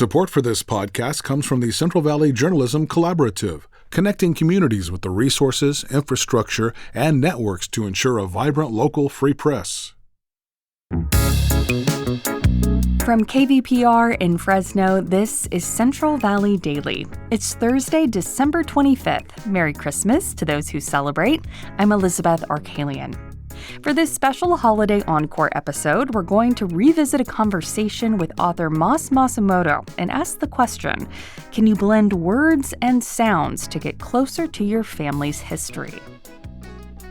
Support for this podcast comes from the Central Valley Journalism Collaborative, connecting communities with the resources, infrastructure, and networks to ensure a vibrant local free press. From KVPR in Fresno, this is Central Valley Daily. It's Thursday, December 25th. Merry Christmas to those who celebrate. I'm Elizabeth Arkalian. For this special holiday Encore episode, we're going to revisit a conversation with author Mas Masumoto and ask the question, can you blend words and sounds to get closer to your family's history?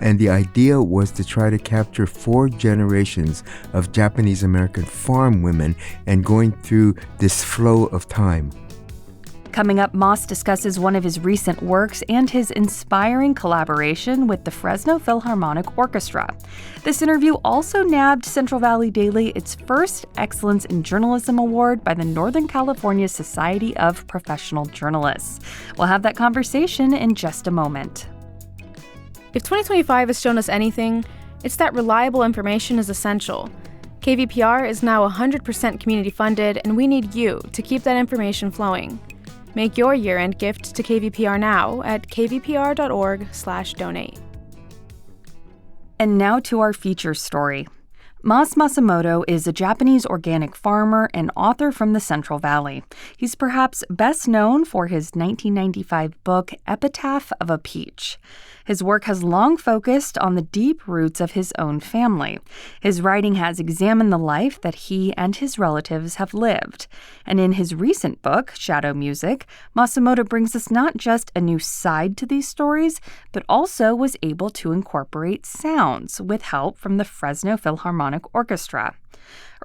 And the idea was to try to capture 4 generations of Japanese American farm women and going through this flow of time. Coming up, Mas discusses one of his recent works and his inspiring collaboration with the Fresno Philharmonic Orchestra. This interview also nabbed Central Valley Daily its first Excellence in Journalism Award by the Northern California Society of Professional Journalists. We'll have that conversation in just a moment. If 2025 has shown us anything, it's that reliable information is essential. KVPR is now 100% community funded, and we need you to keep that information flowing. Make your year-end gift to KVPR now at kvpr.org/donate. And now to our feature story. Mas Masumoto is a Japanese organic farmer and author from the Central Valley. He's perhaps best known for his 1995 book, Epitaph of a Peach. His work has long focused on the deep roots of his own family. His writing has examined the life that he and his relatives have lived. And in his recent book, Shadow Music, Masumoto brings us not just a new side to these stories, but also was able to incorporate sounds with help from the Fresno Philharmonic Orchestra.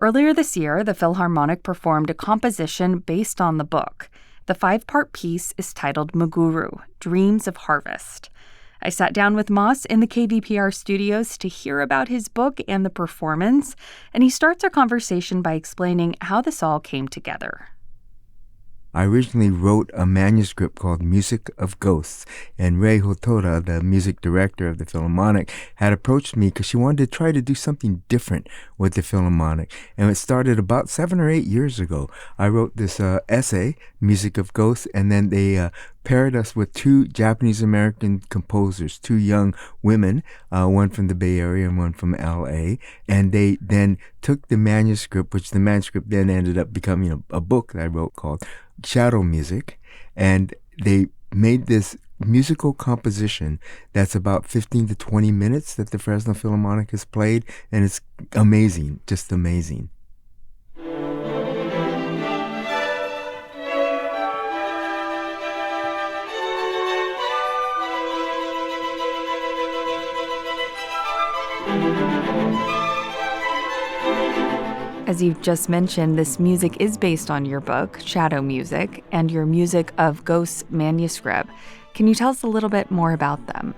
Earlier this year, the Philharmonic performed a composition based on the book. The 5-part piece is titled Maguru, Dreams of Harvest. I sat down with Mas in the KVPR studios to hear about his book and the performance, and he starts our conversation by explaining how this all came together. I originally wrote a manuscript called Music of Ghosts, and Rei Hotora, the music director of the Philharmonic, had approached me because she wanted to try to do something different with the Philharmonic. And it started about 7 or 8 years ago. I wrote this essay, Music of Ghosts, and then they paired us with 2 Japanese-American composers, 2 young women, one from the Bay Area and one from L.A., and they then took the manuscript, which the manuscript then ended up becoming a book that I wrote called Shadow Music, and they made this musical composition that's about 15 to 20 minutes that the Fresno Philharmonic has played, and it's amazing, just amazing. As you've just mentioned, this music is based on your book, Shadow Music, and your Music of Ghosts manuscript. Can you tell us a little bit more about them?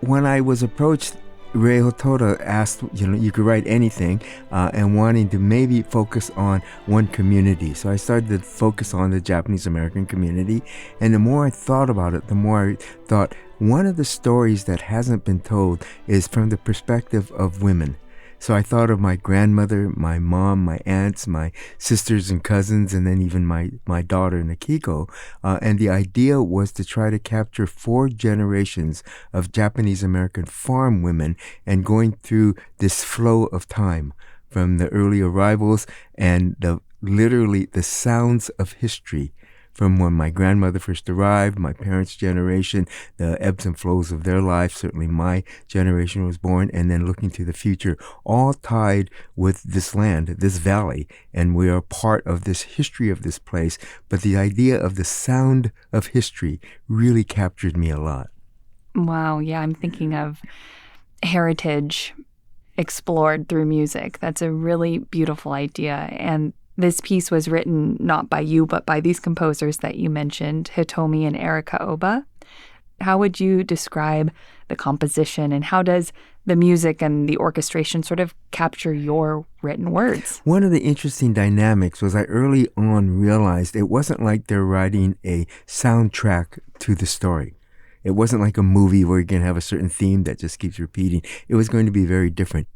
When I was approached, Rei Hotora asked, you could write anything, and wanting to maybe focus on one community. So I started to focus on the Japanese American community, and the more I thought about it, the more I thought one of the stories that hasn't been told is from the perspective of women. So I thought of my grandmother, my mom, my aunts, my sisters and cousins, and then even my daughter, Nikiko. And the idea was to try to capture 4 generations of Japanese-American farm women and going through this flow of time from the early arrivals and literally the sounds of history. From when my grandmother first arrived, my parents' generation, the ebbs and flows of their life, certainly my generation was born, and then looking to the future, all tied with this land, this valley, and we are part of this history of this place. But the idea of the sound of history really captured me a lot. Wow, yeah, I'm thinking of heritage explored through music. That's a really beautiful idea, and this piece was written not by you, but by these composers that you mentioned, Hitomi and Erika Oba. How would you describe the composition, and how does the music and the orchestration sort of capture your written words? One of the interesting dynamics was I early on realized it wasn't like they're writing a soundtrack to the story. It wasn't like a movie where you're going to have a certain theme that just keeps repeating. It was going to be very different.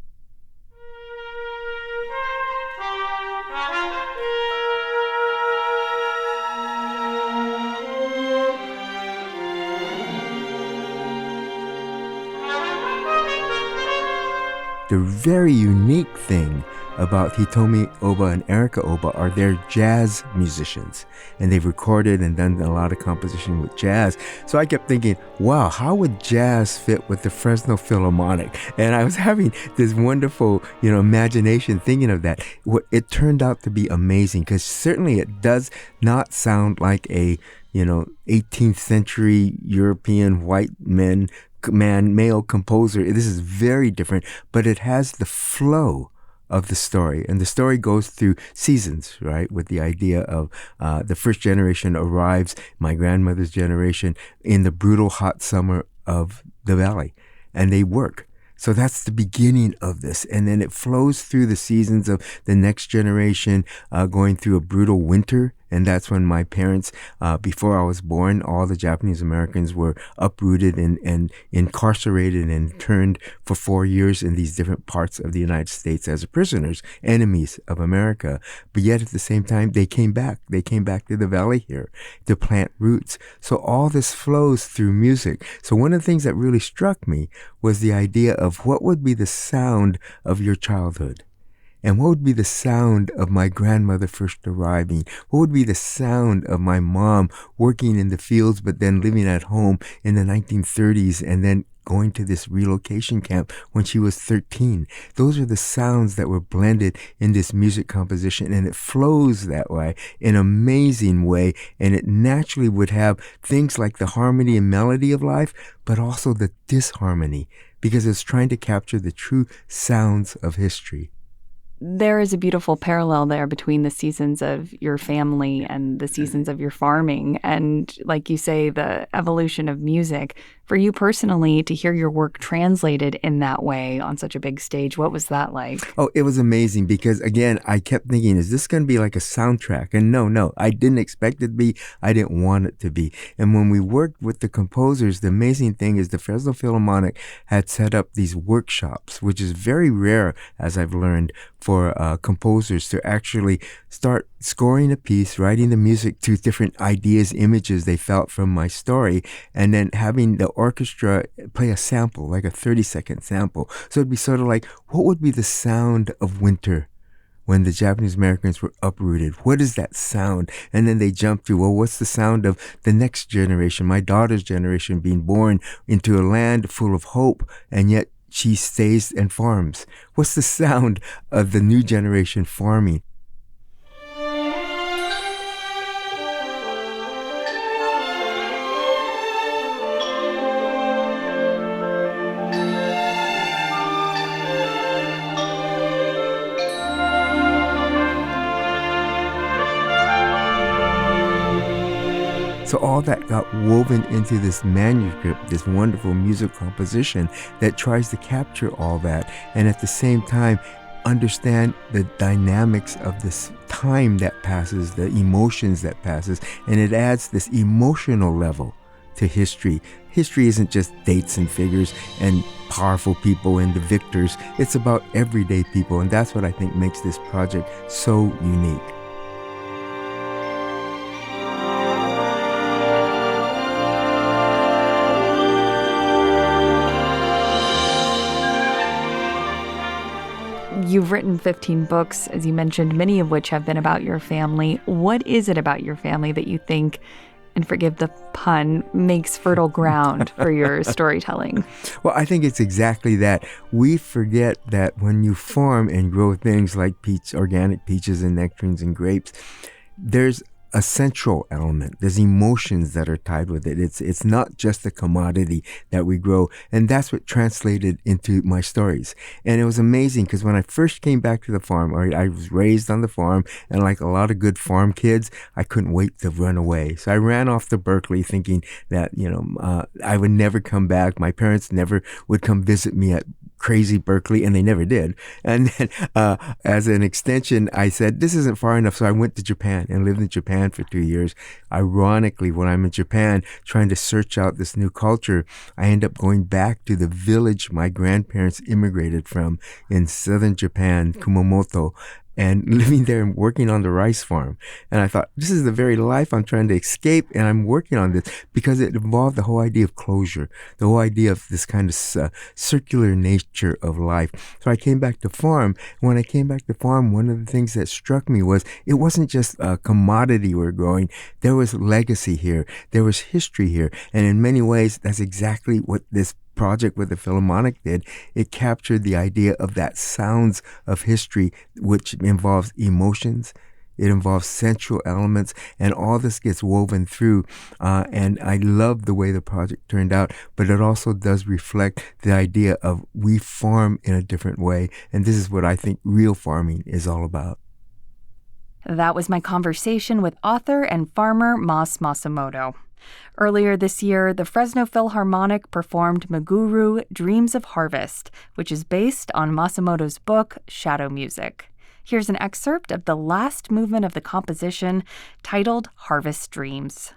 the very unique thing about Hitomi Oba and Erika Oba are they're jazz musicians, and they've recorded and done a lot of composition with jazz. So I kept thinking, wow, how would jazz fit with the Fresno Philharmonic? And I was having this wonderful, imagination thinking of that. It turned out to be amazing, because certainly it does not sound like a 18th century European white male composer. This is very different, but it has the flow of the story. And the story goes through seasons, right? With the idea of the first generation arrives, my grandmother's generation, in the brutal hot summer of the valley, and they work. So that's the beginning of this. And then it flows through the seasons of the next generation, going through a brutal winter. And that's when my parents, before I was born, all the Japanese Americans were uprooted and incarcerated and interned for 4 years in these different parts of the United States as prisoners, enemies of America. But yet at the same time, they came back. They came back to the valley here to plant roots. So all this flows through music. So one of the things that really struck me was the idea of what would be the sound of your childhood. And what would be the sound of my grandmother first arriving? What would be the sound of my mom working in the fields but then living at home in the 1930s and then going to this relocation camp when she was 13? Those are the sounds that were blended in this music composition, and it flows that way in an amazing way, and it naturally would have things like the harmony and melody of life, but also the disharmony, because it's trying to capture the true sounds of history. There is a beautiful parallel there between the seasons of your family and the seasons of your farming. And like you say, the evolution of music. For you personally, to hear your work translated in that way on such a big stage, what was that like? Oh, it was amazing, because again, I kept thinking, is this going to be like a soundtrack? And no, I didn't expect it to be. I didn't want it to be. And when we worked with the composers, the amazing thing is the Fresno Philharmonic had set up these workshops, which is very rare, as I've learned, for composers to actually start scoring a piece, writing the music to different ideas, images they felt from my story, and then having the orchestra play a sample, like a 30-second sample. So it'd be sort of like, what would be the sound of winter when the Japanese Americans were uprooted? What is that sound? And then they jump to, well, what's the sound of the next generation, my daughter's generation, being born into a land full of hope, and yet she stays and farms? What's the sound of the new generation farming? So all that got woven into this manuscript, this wonderful music composition that tries to capture all that, and at the same time understand the dynamics of this time that passes, the emotions that passes, and it adds this emotional level to history. History isn't just dates and figures and powerful people and the victors. It's about everyday people, and that's what I think makes this project so unique. You've written 15 books, as you mentioned, many of which have been about your family. What is it about your family that you think, and forgive the pun, makes fertile ground for your storytelling? Well, I think it's exactly that. We forget that when you farm and grow things like organic peaches and nectarines and grapes, there's a central element. There's emotions that are tied with it. It's not just a commodity that we grow. And that's what translated into my stories. And it was amazing, because when I first came back to the farm, I was raised on the farm, and like a lot of good farm kids, I couldn't wait to run away. So I ran off to Berkeley thinking that, I would never come back. My parents never would come visit me at crazy Berkeley, and they never did. And then as an extension, I said, this isn't far enough. So I went to Japan and lived in Japan for 2 years. Ironically, when I'm in Japan trying to search out this new culture, I end up going back to the village my grandparents immigrated from in southern Japan, Kumamoto. and living there and working on the rice farm. And I thought, this is the very life I'm trying to escape, and I'm working on this because it involved the whole idea of closure, the whole idea of this kind of circular nature of life. So I came back to farm. When I came back to farm, one of the things that struck me was it wasn't just a commodity we're growing. There was legacy here. There was history here. And in many ways, that's exactly what this project with the Philharmonic did. It captured the idea of that sounds of history, which involves emotions. It involves sensual elements, and all this gets woven through. And I love the way the project turned out, but it also does reflect the idea of we farm in a different way. And this is what I think real farming is all about. That was my conversation with author and farmer Mas Masumoto. Earlier this year, the Fresno Philharmonic performed Maguru Dreams of Harvest, which is based on Masumoto's book, Shadow Music. Here's an excerpt of the last movement of the composition, titled Harvest Dreams.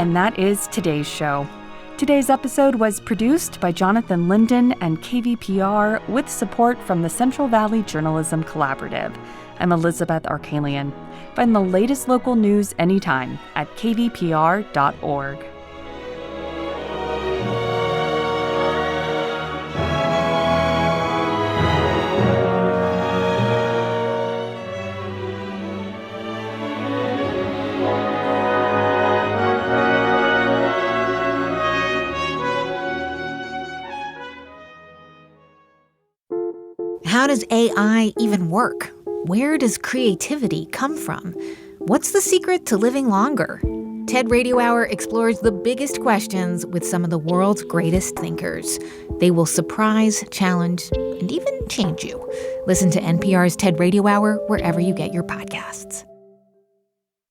And that is today's show. Today's episode was produced by Jonathan Linden and KVPR with support from the Central Valley Journalism Collaborative. I'm Elizabeth Arkalian. Find the latest local news anytime at kvpr.org. How does AI even work? Where does creativity come from? What's the secret to living longer? TED Radio Hour explores the biggest questions with some of the world's greatest thinkers. They will surprise, challenge, and even change you. Listen to NPR's TED Radio Hour wherever you get your podcasts.